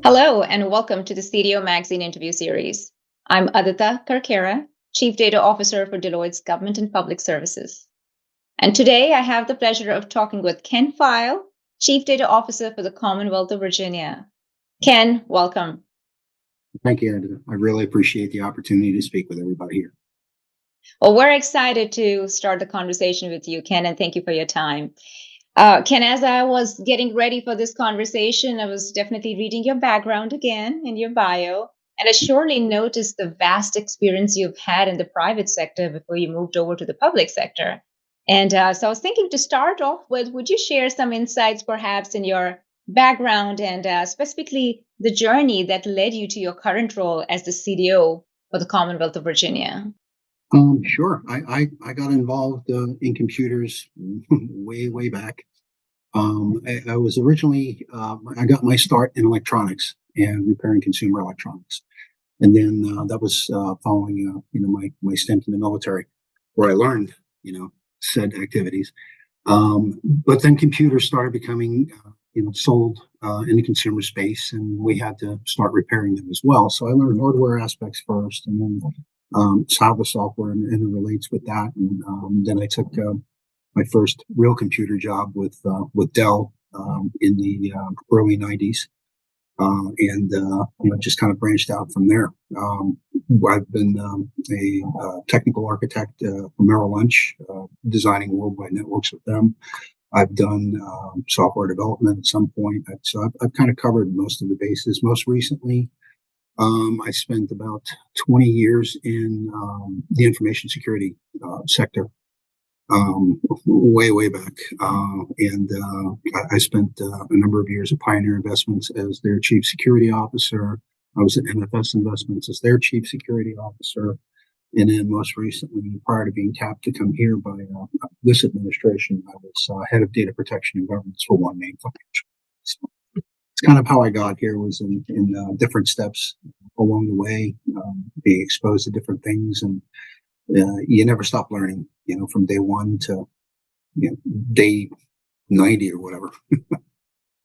Hello, and welcome to the CDO Magazine interview series. I'm Adita Karkera, Chief Data Officer for Deloitte's Government and Public Services. And today I have the pleasure of talking with Ken Pfeil, Chief Data Officer for the Commonwealth of Virginia. Ken, welcome. Thank you, Adita. I really appreciate the opportunity to speak with everybody here. Well, we're excited to start the conversation with you, Ken, and thank you for your time. Ken, as I was getting ready for this conversation, I was definitely reading your background again in your bio, and I surely noticed the vast experience you've had in the private sector before you moved over to the public sector. And so I was thinking to start off with, would you share some insights perhaps in your background and specifically the journey that led you to your current role as the CDO for the Commonwealth of Virginia? Sure. I got involved in computers way back. I was originally I got my start in electronics and repairing consumer electronics, and then that was following my stint in the military, where I learned said activities. But then computers started becoming sold in the consumer space, and we had to start repairing them as well. So I learned hardware aspects first, and then how the software and it relates with that. And then I took my first real computer job with Dell in the early '90s, and just kind of branched out from there. I've been a technical architect for Merrill Lynch, designing worldwide networks with them. I've done software development at some point, so I've kind of covered most of the bases. Most recently, I spent about 20 years in the information security sector, way back. And I spent a number of years at Pioneer Investments as their chief security officer. I was at NFS Investments as their chief security officer. And then most recently, prior to being tapped to come here by this administration, I was head of data protection and governance for One Main Financial. So it's kind of how I got here, was in different steps along the way, being exposed to different things. And you never stop learning, from day one to day 90 or whatever.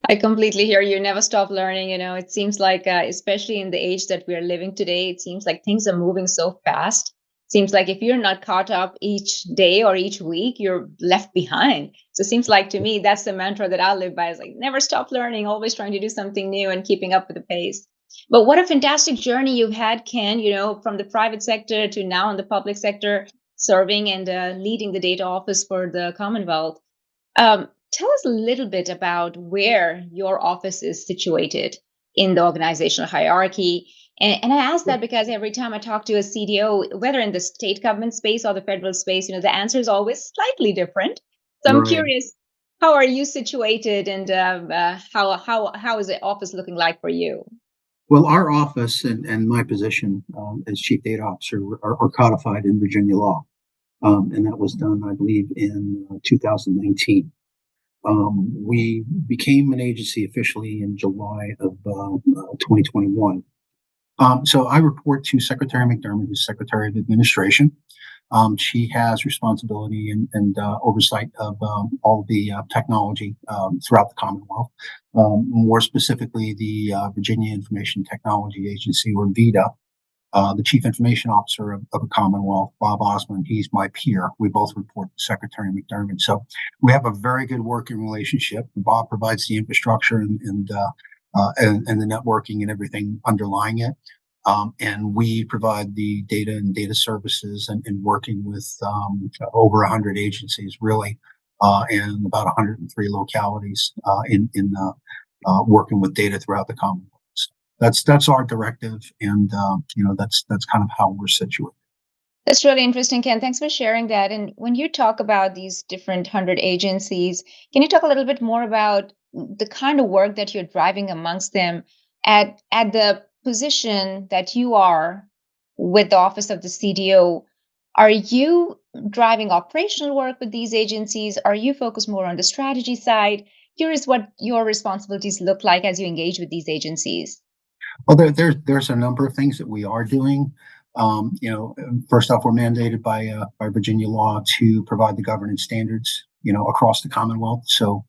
I completely hear you. Never stop learning. It seems like, especially in the age that we are living today, it seems like things are moving so fast. Seems like if you're not caught up each day or each week, you're left behind. So it seems like to me, that's the mantra that I live by, is like never stop learning, always trying to do something new and keeping up with the pace. But what a fantastic journey you've had, Ken, from the private sector to now in the public sector, serving and leading the data office for the Commonwealth. Tell us a little bit about where your office is situated in the organizational hierarchy. And I ask that because every time I talk to a CDO, whether in the state government space or the federal space, the answer is always slightly different. So I'm Right. curious, how are you situated, and how is the office looking like for you? Well, our office and my position as chief data officer are codified in Virginia law. And that was done, I believe, in 2019. We became an agency officially in July of 2021. So I report to Secretary McDermott, who's Secretary of Administration. She has responsibility and oversight of all the technology throughout the Commonwealth, more specifically the Virginia Information Technology Agency, or VITA. The Chief Information Officer of the Commonwealth, Bob Osmond, he's my peer. We both report to Secretary McDermott. So we have a very good working relationship. Bob provides the infrastructure and the networking and everything underlying it. And we provide the data and data services, and working with over 100 agencies, really, and about 103 localities in working with data throughout the Commonwealth. That's our directive, and that's kind of how we're situated. That's really interesting, Ken. Thanks for sharing that. And when you talk about these different 100 agencies, can you talk a little bit more about the kind of work that you're driving amongst them at the position that you are with the Office of the CDO? Are you driving operational work with these agencies? Are you focused more on the strategy side? Curious what your responsibilities look like as you engage with these agencies. Well, there's a number of things that we are doing. First off, we're mandated by Virginia law to provide the governance standards, across the Commonwealth. So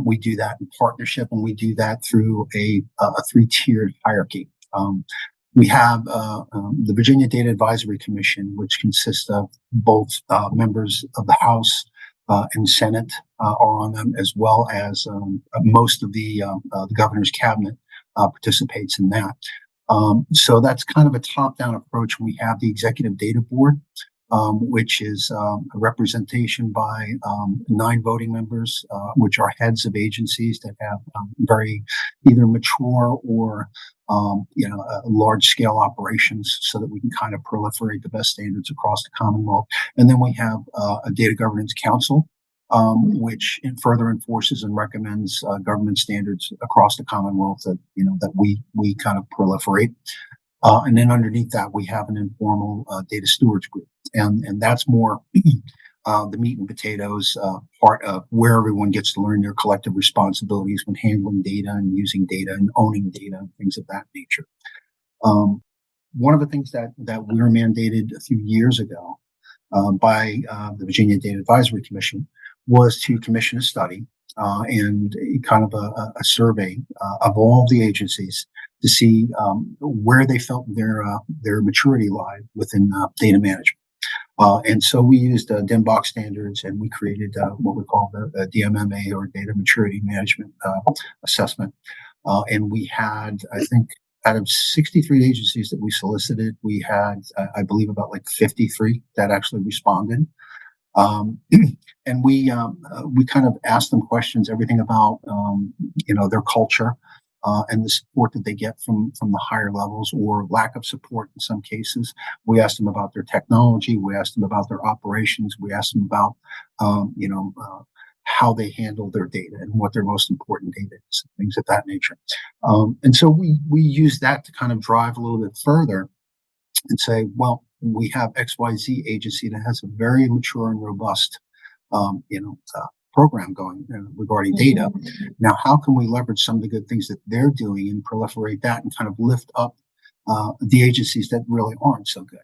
We do that in partnership, and we do that through a three-tiered hierarchy. We have the Virginia Data Advisory Commission, which consists of both members of the House and Senate are on them, as well as most of the governor's cabinet participates in that. So that's kind of a top-down approach. We have the Executive Data Board, which is a representation by 9 voting members, which are heads of agencies that have very either mature or large-scale operations, so that we can kind of proliferate the best standards across the Commonwealth. And then we have a Data Governance Council, which further enforces and recommends government standards across the Commonwealth that we kind of proliferate. And then underneath that, we have an informal data stewards group, and that's more the meat and potatoes part of where everyone gets to learn their collective responsibilities when handling data and using data and owning data and things of that nature. One of the things that we were mandated a few years ago by the Virginia Data Advisory Commission was to commission a study and kind of a survey of all the agencies to see where they felt their maturity lied within data management. And so we used DIMBOK standards, and we created what we call the DMMA, or Data Maturity Management Assessment. And we had, I think, out of 63 agencies that we solicited, we had, I believe, about like 53 that actually responded. And we kind of asked them questions, everything about their culture and the support that they get from the higher levels, or lack of support in some cases. We asked them about their technology. We asked them about their operations. We asked them about how they handle their data and what their most important data is, things of that nature. And so we use that to kind of drive a little bit further and say, well, we have XYZ agency that has a very mature and robust, program going regarding data. Now, how can we leverage some of the good things that they're doing and proliferate that and kind of lift up the agencies that really aren't so good?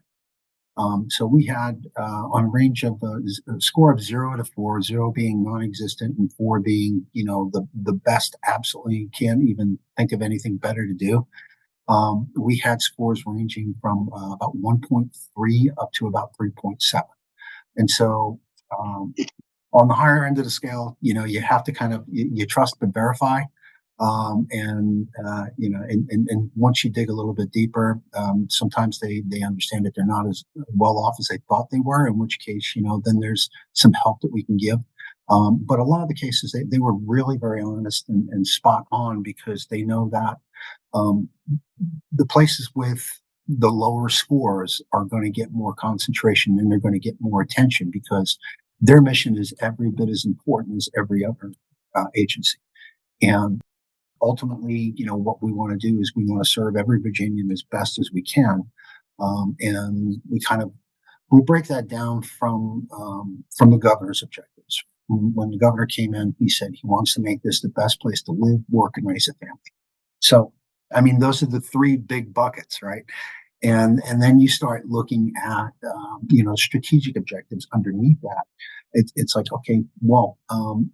So we had on a range of a score of 0 to 4, 0 being non-existent and 4 being, the best, absolutely can't even think of anything better to do. We had scores ranging from about 1.3 up to about 3.7. And so on the higher end of the scale, you have to kind of, you trust but verify. And once you dig a little bit deeper, sometimes they understand that they're not as well off as they thought they were, in which case, then there's some help that we can give. But a lot of the cases, they were really very honest and spot on, because they know that the places with the lower scores are going to get more concentration, and they're going to get more attention, because their mission is every bit as important as every other agency. And ultimately, what we want to do is we want to serve every Virginian as best as we can. And we break that down from the governor's objectives. When the governor came in, he said he wants to make this the best place to live, work, and raise a family. So, I mean, those are the 3 big buckets, right? And then you start looking at strategic objectives underneath that. It's like, okay, well,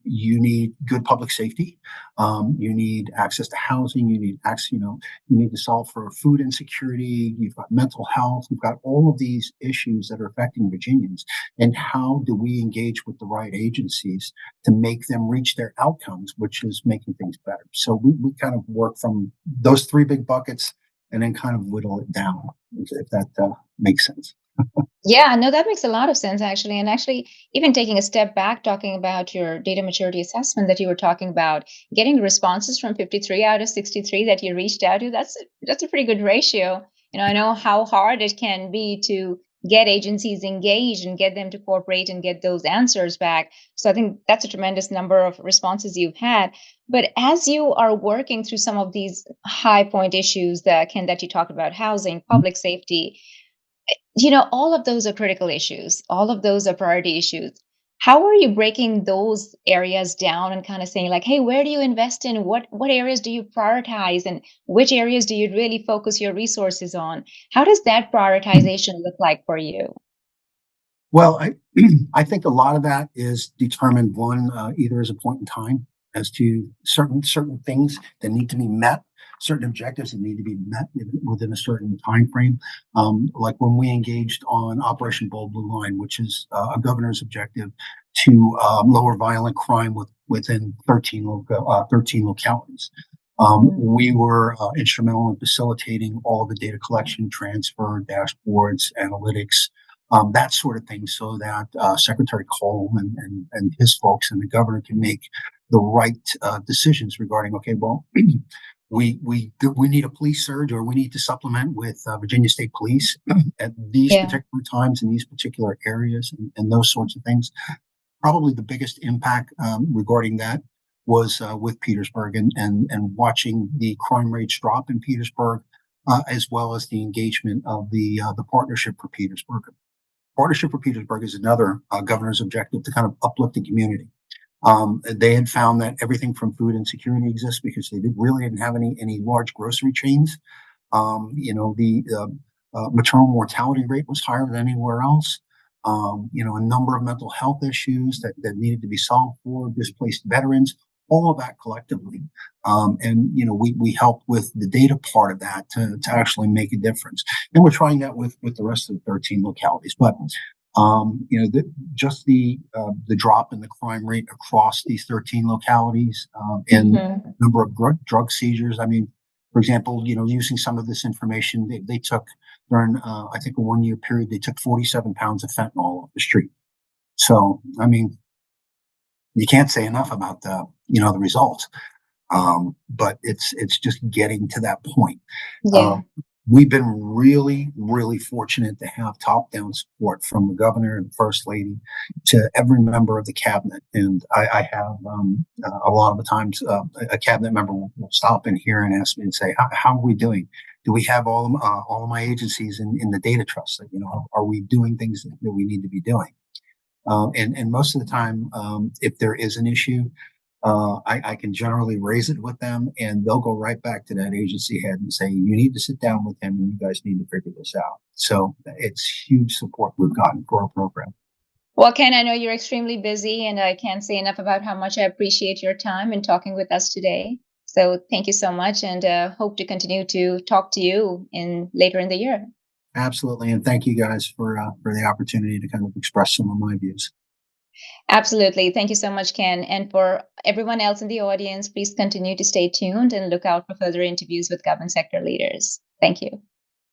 you need good public safety, you need access to housing, you need access, you need to solve for food insecurity, you've got mental health, you've got all of these issues that are affecting Virginians, and how do we engage with the right agencies to make them reach their outcomes, which is making things better. So we kind of work from those 3 big buckets and then kind of whittle it down, if that makes sense. Yeah, no, that makes a lot of sense, actually. And actually, even taking a step back, talking about your data maturity assessment that you were talking about, getting responses from 53 out of 63 that you reached out to, that's a pretty good ratio. I know how hard it can be to get agencies engaged and get them to cooperate and get those answers back. So I think that's a tremendous number of responses you've had. But as you are working through some of these high point issues that you talked about, housing, public safety, all of those are critical issues. All of those are priority issues. How are you breaking those areas down and kind of saying, like, hey, where do you invest in? What areas do you prioritize, and which areas do you really focus your resources on? How does that prioritization look like for you? Well, I I think a lot of that is determined, one, either as a point in time, as to certain things that need to be met, certain objectives that need to be met within a certain time frame. Like when we engaged on Operation Bold Blue Line, which is a governor's objective to lower violent crime within 13 localities. We were instrumental in facilitating all of the data collection, transfer, dashboards, analytics, that sort of thing, so that Secretary Cole and his folks and the governor can make the right decisions regarding, okay, well, we need a police surge, or we need to supplement with Virginia State Police at these Yeah. particular times in these particular areas, and those sorts of things. Probably the biggest impact regarding that was with Petersburg, and watching the crime rates drop in Petersburg, as well as the engagement of the Partnership for Petersburg. Partnership for Petersburg is another governor's objective to kind of uplift the community. They had found that everything from food insecurity exists because they didn't have any large grocery chains. The maternal mortality rate was higher than anywhere else. A number of mental health issues that needed to be solved for displaced veterans, all of that collectively. We help with the data part of that to actually make a difference. And we're trying that with the rest of the 13 localities. But just the drop in the crime rate across these 13 localities, and number of drug seizures. I mean, for example, using some of this information, they took during, I think, a 1 year period, they took 47 pounds of fentanyl off the street. So, I mean, you can't say enough about the results. But it's just getting to that point. Yeah. Um, we've been really, really fortunate to have top-down support from the governor and first lady to every member of the cabinet. And I have a lot of the times a cabinet member will stop in here and ask me and say, "How are we doing? Do we have all of my agencies in the data trust? Are we doing things that we need to be doing?" And most of the time, if there is an issue, I can generally raise it with them, and they'll go right back to that agency head and say, "You need to sit down with him, and you guys need to figure this out." So it's huge support we've gotten for our program. Well, Ken, I know you're extremely busy, and I can't say enough about how much I appreciate your time in talking with us today. So thank you so much, and hope to continue to talk to you in later in the year. Absolutely, and thank you guys for the opportunity to kind of express some of my views. Absolutely. Thank you so much, Ken. And for everyone else in the audience, please continue to stay tuned and look out for further interviews with government sector leaders. Thank you.